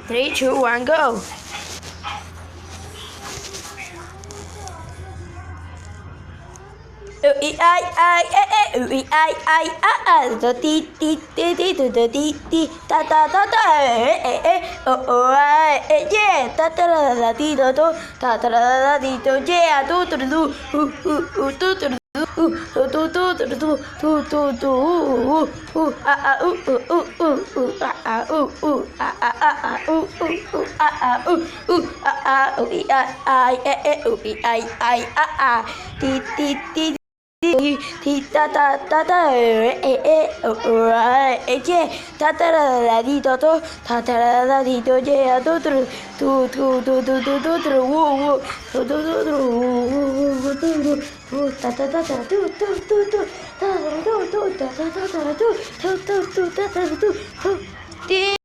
Three, two, one, go. Ooh ee I ooh ee I the ti ti ti ti the ti ti ta ta ta ta oh oh yeah ta ta la la ti do do ta ta la la ti do yeah do do do do do Ti ta ta ta ta je ta ta la la di do do ta ta la la di do je do do do do do do do do do wo wo do do do do ta ta ta ta do do do do ta do do ta ta ta ta do do do ta ta do ti